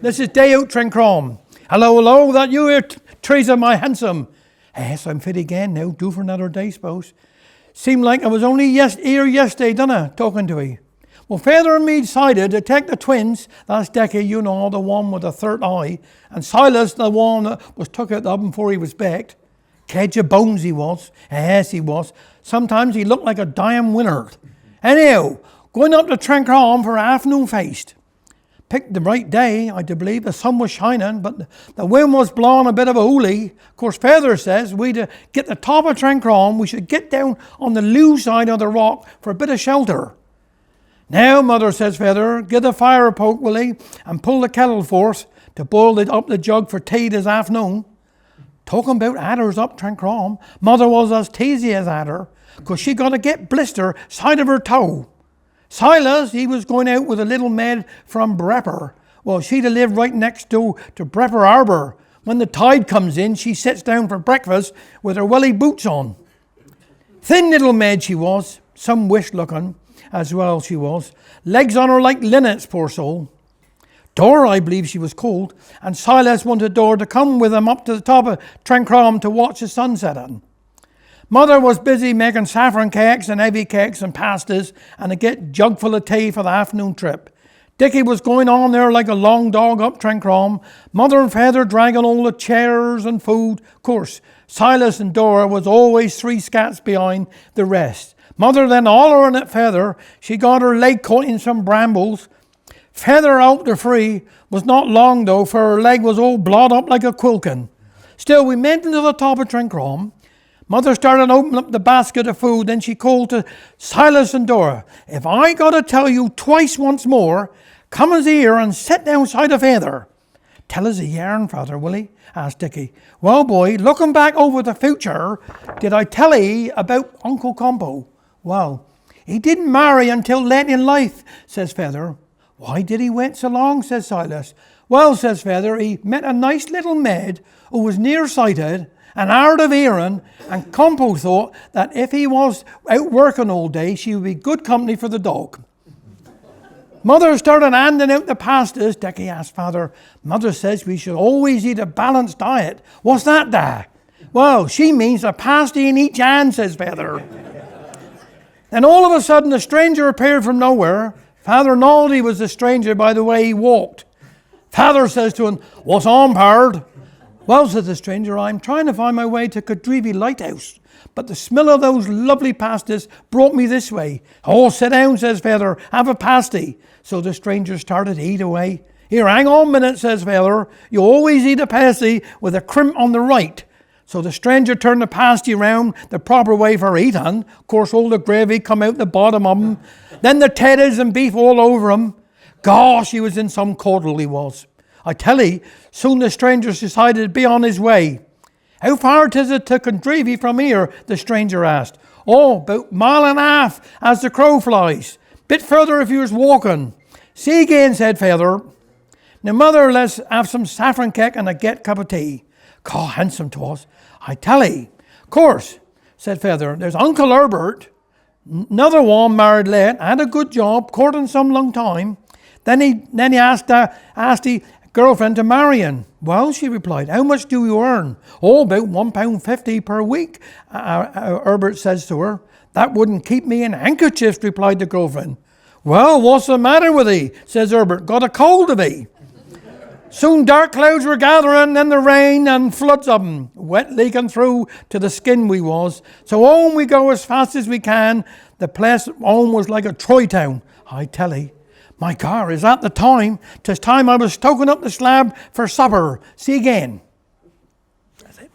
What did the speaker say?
This is day out Trencrom. Hello, hello, that you here, Teresa, my handsome. Yes, I'm fit again now, due for another day, suppose. Seemed like I was only here yesterday, didn't I, talking to you. Well, Father and me decided to take the twins, that's Decky, you know, the one with the third eye, and Silas, the one that was took out the oven before he was baked. Kedge of bones he was. Yes, he was. Sometimes he looked like a dying winner. Anyhow, going up to Trencrom for afternoon feast. Picked the right day, I do believe. The sun was shining, but the wind was blowing a bit of a hoolie. Of course, Father says we to get the top of Trencrom, we should get down on the lee side of the rock for a bit of shelter. Now, Mother, says Father, give the fire a poke, will he, and pull the kettle forth to boil up the jug for tea this afternoon. Talking about adders up Trencrom, Mother was as teasy as adder, because she got to get blister side of her toe. Silas, he was going out with a little maid from Brepper. Well, she'd have lived right next door to Brepper Harbour. When the tide comes in, she sits down for breakfast with her welly boots on. Thin little maid she was, some wish looking as well she was. Legs on her like linnets, poor soul. Dora, I believe she was called, and Silas wanted Dora to come with him up to the top of Trencrom to watch the sun setting. Mother was busy making saffron cakes and heavy cakes and pastas and a get jug full of tea for the afternoon trip. Dickie was going on there like a long dog up Trencrom. Mother and Father dragging all the chairs and food. Of course, Silas and Dora was always 3 scats behind the rest. Mother then hollering at Father. She got her leg caught in some brambles. Father out to free was not long though, for her leg was all blot up like a quilkin. Still, we made it to the top of Trencrom. Mother started opening up the basket of food, then she called to Silas and Dora, if I got to tell you twice once more, come as here and sit down side of Father. Tell us a yarn, Father, will he? Asked Dickie. Well, boy, looking back over the future, did I tell ye about Uncle Compo? Well, he didn't marry until late in life, says Father. Why did he wait so long, says Silas. Well, says Father, he met a nice little maid who was nearsighted and hard of hearing, and Compo thought that if he was out working all day, she would be good company for the dog. Mother started handing out the pastas. Dickie asked Father, Mother says we should always eat a balanced diet. What's that, Dad? Well, she means a pasty in each hand, says Father. Then all of a sudden, a stranger appeared from nowhere. Father knowed he was a stranger by the way he walked. Father says to him, what's on, pard? Well, said the stranger, I'm trying to find my way to Cadreevy Lighthouse, but the smell of those lovely pasties brought me this way. Oh, sit down, says Father, have a pasty. So the stranger started to eat away. Here, hang on a minute, says Father. You always eat a pasty with a crimp on the right. So the stranger turned the pasty round the proper way for eating. Of course, all the gravy come out the bottom of them. Then the taters and beef all over him. Gosh, he was in some caudle, he was. I tell ye, soon the stranger decided to be on his way. How far is it to Cadreevy from here? The stranger asked. Oh, about a mile and a half as the crow flies. Bit further if you was walking. See again, said Father. Now, Mother, let's have some saffron cake and a get cup of tea. God, handsome 'twas. I tell ye. Of course, said Father, there's Uncle Herbert. Another one married late, had a good job, courting some long time. Then he asked the girlfriend to marry him. Well, she replied, how much do you earn? Oh, about £1.50 per week, Herbert says to her. That wouldn't keep me in handkerchiefs, replied the girlfriend. Well, what's the matter with thee? Says Herbert. Got a cold of thee? Soon dark clouds were gathering, then the rain and floods of them, wet leaking through to the skin we was. So home we go as fast as we can. The place home was like a Troy town, I tell ye. My car is at the time. 'Tis time I was stoking up the slab for supper. See again. That's it.